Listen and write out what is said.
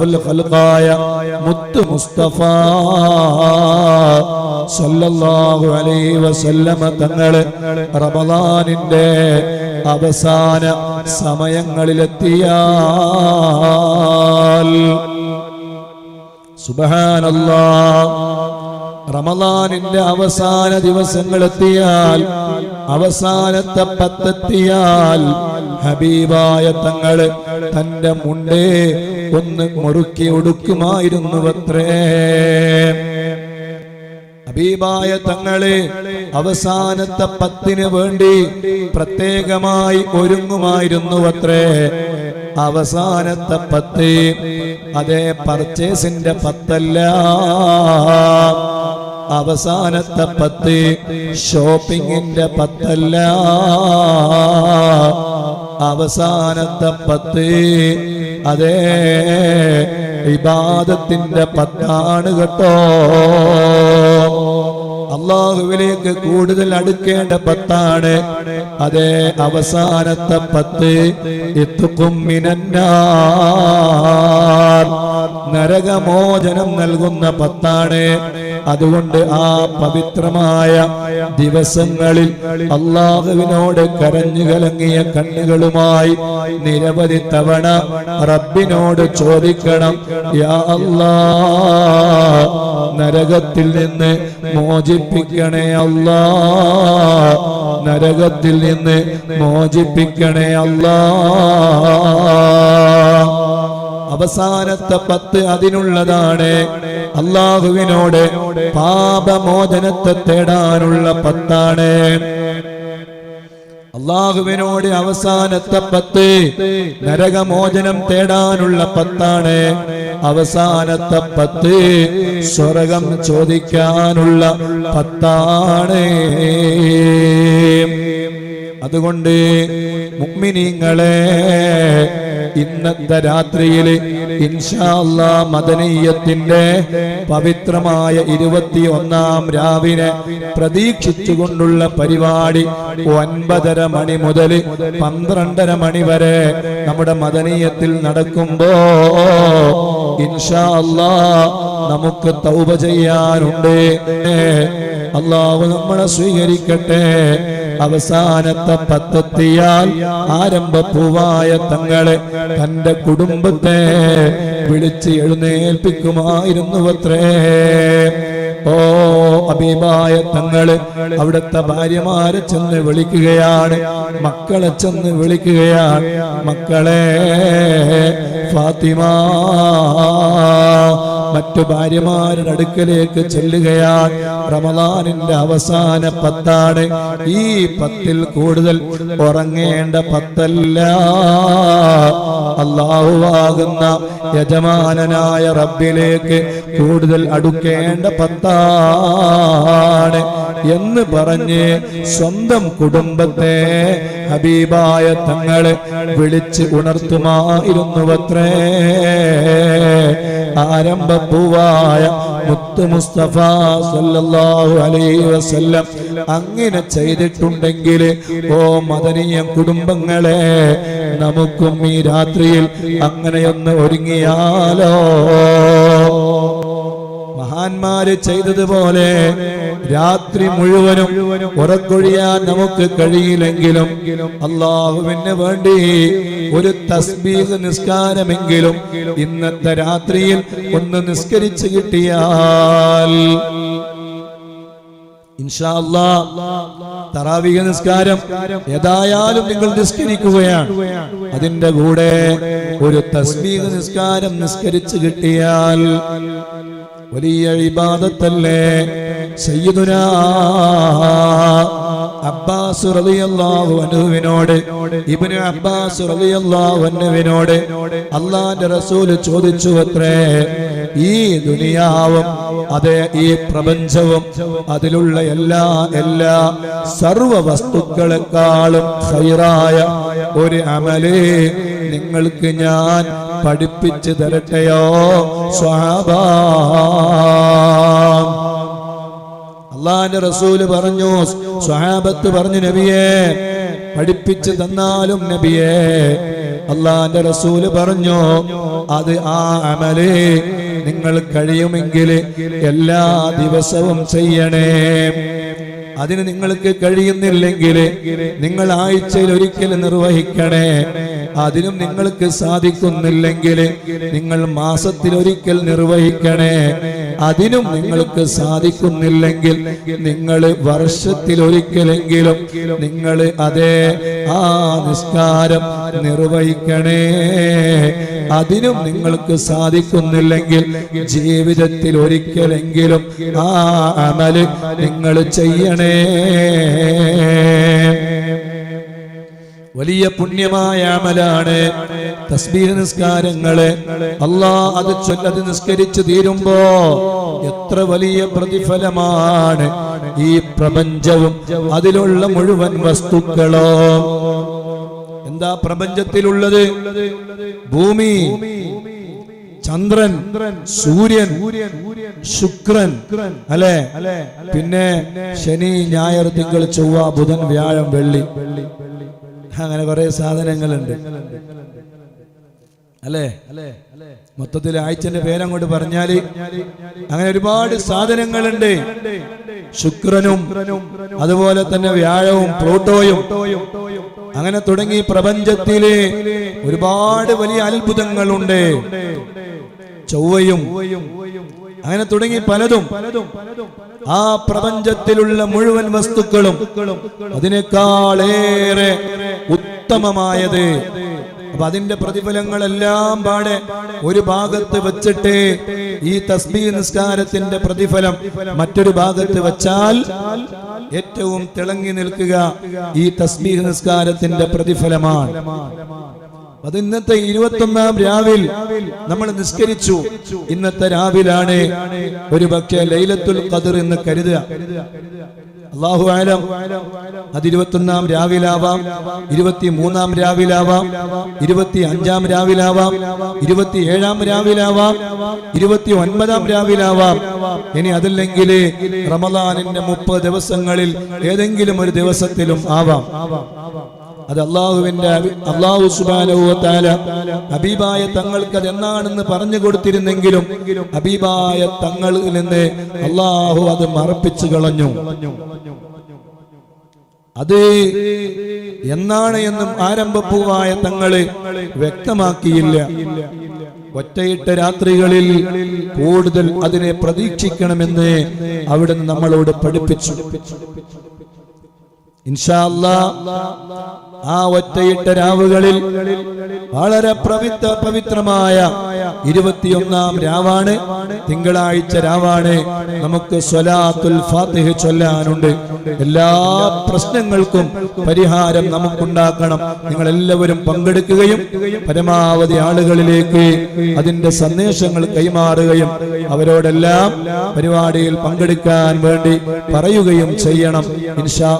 അഷ്റഫുൽ ഖൽഖായ മുത്ത് മുസ്തഫ സല്ലല്ലാഹു അലൈഹി വസല്ലമ തങ്ങൾ റമളാനിന്റെ അവസാന സമയങ്ങളിലെത്തിയാൽ സുബ്ഹാനല്ലാഹ്, റമളാനിന്റെ അവസാന ദിവസങ്ങളെത്തിയാൽ, അവസാനത്തെ പത്തെത്തിയാൽ ഹബീബായ തങ്ങള് തന്റെ മുണ്ടേ ഒന്ന് മുറുക്കി ഒടുക്കുമായിരുന്നുവത്രേ. ഹബീബായ തങ്ങളെ അവസാനത്തെ പത്തിന് വേണ്ടി പ്രത്യേകമായി ഒരുങ്ങുമായിരുന്നുവത്രേ. അവസാനത്തെ പത്ത് അതേ പർച്ചേസിന്റെ പത്തല്ല, അവസാനത്തെ പത്ത് ഷോപ്പിങ്ങിന്റെ പത്തല്ല, അവസാനത്തെ പത്ത് അതേ ഇബാദത്തിന്റെ പത്താണ് കേട്ടോ. അല്ലാഹുവിലേക്ക് കൂടുതൽ അടുക്കേണ്ട പത്താണ്. അതേ അവസാനത്തെ പത്ത് ഇത്ഖും മിനന്നാർ, നരകമോചനം നൽകുന്ന പത്താണ്. അതുകൊണ്ട് ആ പവിത്രമായ ദിവസങ്ങളിൽ അല്ലാഹുവിനോട് കരഞ്ഞു കലങ്ങിയ കണ്ണുകളുമായി നിരവധി തവണ റബ്ബിനോട് ചോദിക്കണം, യാ അല്ലാഹ് നരകത്തിൽ നിന്ന് മോചിപ്പിക്കണേ അല്ലാഹ്, നരകത്തിൽ നിന്ന് മോചിപ്പിക്കണേ അല്ലാഹ്. അവസാനത്തെ പത്ത് അതിനുള്ളതാണ്. അല്ലാഹുവിനോട് പാപമോചനത്തെ തേടാനുള്ള പത്താണ്. അല്ലാഹുവിനോട് അവസാനത്തെ പത്ത് നരകമോചനം തേടാനുള്ള പത്താണ്. അവസാനത്തെ പത്ത് സ്വർഗം ചോദിക്കാനുള്ള പത്താണ്. അതുകൊണ്ട് മുഅ്മിനീങ്ങളെ, ഇന്നത്തെ രാത്രിയിൽ ഇൻഷാ അല്ലാഹ് മദനിയത്തിന്റെ പവിത്രമായ 21-ാം രാവിനെ പ്രതീക്ഷിച്ചുകൊണ്ടുള്ള പരിപാടി 9:30 മണി മുതൽ 12:30 മണി വരെ നമ്മുടെ മദനിയത്തിൽ നടക്കുമ്പോ ഇൻഷാ അല്ലാഹ് നമുക്ക് തൗബ ചെയ്യാനുണ്ട്. അല്ലാഹു നമ്മളെ സ്വീകരിക്കട്ടെ. അവസാനത്തെ പത്തെത്തിയാൽ ആരംഭപ്പൂവായ തങ്ങളെ തന്റെ കുടുംബത്തെ വിളിച്ച് എഴുന്നേൽപ്പിക്കുമായിരുന്നുവത്രേ. ഓ ഹബീബായ തങ്ങള് അവിടുത്തെ ഭാര്യമാരെ ചെന്ന് വിളിക്കുകയാണ്, മക്കളെ ചെന്ന് വിളിക്കുകയാണ്. മക്കളെ ഫാത്തിമ മറ്റു ഭാര്യമാരുടെ അടുക്കലേക്ക് ചെല്ലുകയാണ്. റമളാനിന്റെ അവസാന പത്താണ്. ഈ പത്തിൽ കൂടുതൽ ഉറങ്ങേണ്ട പത്തല്ല, അല്ലാഹുവാകുന്ന യജമാനനായ റബ്ബിലേക്ക് കൂടുതൽ അടുക്കേണ്ട പത്താണ് എന്ന് പറഞ്ഞ് സ്വന്തം കുടുംബത്തെ ഹബീബായ തങ്ങളെ വിളിച്ച് ഉണർത്തുമായിരുന്നുവത്രേ. ആരംഭപ്പൂവായ മുത്ത് മുസ്തഫ സല്ലല്ലാഹു അലൈഹി വസല്ലം അങ്ങനെ ചെയ്തിട്ടുണ്ടെങ്കിൽ, ഓ മദനിയ കുടുംബങ്ങളെ, നമുക്കും ഈ രാത്രിയിൽ അങ്ങനെയൊന്ന് ഒരുങ്ങിയാലോ? മഹാന്മാര് ചെയ്തതുപോലെ രാത്രി മുഴുവനും ഉറക്കൊഴിയാൻ നമുക്ക് കഴിയില്ലെങ്കിലും അല്ലാഹുവിന് വേണ്ടി ഒരു തസ്ബീഹ് നിസ്കാരമെങ്കിലും ഇന്നത്തെ രാത്രിയിൽ ഒന്ന് നിസ്കരിച്ചു കിട്ടിയാൽ ഇൻഷാ അല്ലാഹ് തറാവീഹ് നിസ്കാരം ഏതായാലും നിങ്ങൾ നിസ്കരിക്കുകയാണ്. അതിന്റെ കൂടെ ഒരു തസ്ബീഹ് നിസ്കാരം നിസ്കരിച്ചു കിട്ടിയാൽ വലിയ ഇബാദത്തല്ലേ. സയ്യിദുനാ അബ്ബാസ് റളിയല്ലാഹു അൻഹുവിനോട്, ഇബ്നു അബ്ബാസ് റളിയല്ലാഹു അൻഹുവിനോട് അല്ലാഹുവിന്റെ റസൂൽ ചോദിച്ചു അത്രേ, ഈ ദുനിയാവും അതേ ഈ പ്രപഞ്ചവും അതിലുള്ള എല്ലാ സർവ വസ്തുക്കളെക്കാളും ഖൈറായ ഒരു അമല് നിങ്ങൾക്ക് ഞാൻ പഠിപ്പിച്ചു തരട്ടെയോ സ്വഹാബാ? അല്ലാഹുവിന്റെ റസൂല് പറഞ്ഞു, സ്വഹാബത്ത് പറഞ്ഞു, നബിയേ പഠിപ്പിച്ചു തന്നാലും നബിയേ. അള്ളാന്റെ റസൂല് പറഞ്ഞു, അത് ആ അമല് നിങ്ങൾ കഴിയുമെങ്കിൽ എല്ലാ ദിവസവും ചെയ്യണേ. അതിന് നിങ്ങൾക്ക് കഴിയുന്നില്ലെങ്കിൽ നിങ്ങൾ ആഴ്ചയിൽ ഒരിക്കൽ നിർവഹിക്കണേ. അതിനും നിങ്ങൾക്ക് സാധിക്കുന്നില്ലെങ്കിൽ നിങ്ങൾ മാസത്തിൽ ഒരിക്കൽ നിർവഹിക്കണേ. അതിനും നിങ്ങൾക്ക് സാധിക്കുന്നില്ലെങ്കിൽ നിങ്ങൾ വർഷത്തിൽ ഒരിക്കലെങ്കിലും നിങ്ങൾ അതേ ആ നിസ്കാരം നിർവഹിക്കണേ. അതിനും നിങ്ങൾക്ക് സാധിക്കുന്നില്ലെങ്കിൽ ജീവിതത്തിൽ ഒരിക്കലെങ്കിലും ആ അമല് നിങ്ങൾ ചെയ്യണേ. വലിയ പുണ്യമായ അമലാണ് തസ്ബീഹ് നിസ്കാരങ്ങള്. അല്ലാഹ് അത് ചൊല്ലത് നിസ്കരിച്ചു തീരുമ്പോ എത്ര വലിയ പ്രതിഫലമാണ്. ഈ പ്രപഞ്ചവും അതിലുള്ള മുഴുവൻ വസ്തുക്കളോ, എന്താ പ്രപഞ്ചത്തിലുള്ളത്? ഭൂമി, ചന്ദ്രൻ, സൂര്യൻ, ശുക്രൻ, അല്ലെ? പിന്നെ ശനി, ഞായർ, തിങ്കൾ, ചൊവ്വ, ബുധൻ, വ്യാഴം, വെള്ളി, അങ്ങനെ കുറെ സാധനങ്ങളുണ്ട്, അല്ലേ? മൊത്തത്തിൽ ആഴ്ചന്റെ പേരങ്ങോട്ട് പറഞ്ഞാല് അങ്ങനെ ഒരുപാട് സാധനങ്ങളുണ്ട്. ശുക്രനും അതുപോലെ തന്നെ വ്യാഴവും പ്ലൂട്ടോയും അങ്ങനെ തുടങ്ങി പ്രപഞ്ചത്തിലെ ഒരുപാട് വലിയ അത്ഭുതങ്ങളുണ്ട്. ചൊവ്വയും അങ്ങനെ തുടങ്ങി പലതും. ആ പ്രപഞ്ചത്തിലുള്ള മുഴുവൻ വസ്തുക്കളും അതിനേക്കാളേറെ ഉത്തമമായത്. അപ്പൊ അതിന്റെ പ്രതിഫലങ്ങളെല്ലാം പാടെ ഒരു ഭാഗത്ത് വെച്ചിട്ട് ഈ തസ്ബീഹ് നിസ്കാരത്തിന്റെ പ്രതിഫലം മറ്റൊരു ഭാഗത്ത് വെച്ചാൽ ഏറ്റവും തിളങ്ങി നിൽക്കുക ഈ തസ്ബീഹ് നിസ്കാരത്തിന്റെ പ്രതിഫലമാണ്. അത് ഇന്നത്തെ 21-ാം രാവിൽ നമ്മൾ നിസ്കരിച്ചു. ഇന്നത്തെ രാവിലാണ് ഒരു പക്ഷേ ലൈലത്തുൽ ഖദർ എന്ന് കരുതുക. അല്ലാഹു അഅലം. അത് 21-ാം രാവിലാവാം, 23-ാം രാവിലാവാം, 25-ാം രാവിലാവാം, 27-ാം രാവിലാവാം, 29-ാം രാവിലാവാം. ഇനി അതല്ലെങ്കിൽ റമദാനിന്റെ 30 ദിവസങ്ങളിൽ ഏതെങ്കിലും ഒരു ദിവസത്തിലും ആവാം. അത് അല്ലാഹു സുബ്ഹാനഹു വ തആല ഹബീബായ തങ്ങൾക്ക് അത് എന്നാണെന്ന് പറഞ്ഞു കൊടുത്തിരുന്നെങ്കിലും ഹബീബായ തങ്ങളിൽ നിന്ന് അല്ലാഹു അത് മറപ്പിച്ചു കളഞ്ഞു. അത് എന്നാണ് എന്നും ആരംഭപ്പൂവായ തങ്ങള് വ്യക്തമാക്കിയില്ല. ഒറ്റയിട്ട രാത്രികളിൽ കൂടുതൽ അതിനെ പ്രതീക്ഷിക്കണമെന്ന് അവിടുന്ന് നമ്മളോട് പഠിപ്പിച്ചു. ഇൻഷാ അല്ലാഹ് ആ ഒറ്റയിട്ട രാവുകളിൽ വളരെ പവിത്രമായ 21-ാം രാവാണ്, തിങ്കളാഴ്ച രാവാണ്. നമുക്ക് സ്വലാത്തുൽ ഫാത്തിഹ ചൊല്ലാനുണ്ട്. എല്ലാ പ്രശ്നങ്ങൾക്കും പരിഹാരം നമുക്കുണ്ടാക്കണം. നിങ്ങൾ എല്ലാവരും പങ്കെടുക്കുകയും പരമാവധി ആളുകളിലേക്ക് അതിന്റെ സന്ദേശങ്ങൾ കൈമാറുകയും അവരോടെല്ലാം പരിപാടിയിൽ പങ്കെടുക്കാൻ വേണ്ടി പറയുകയും ചെയ്യണം. ഇൻഷാ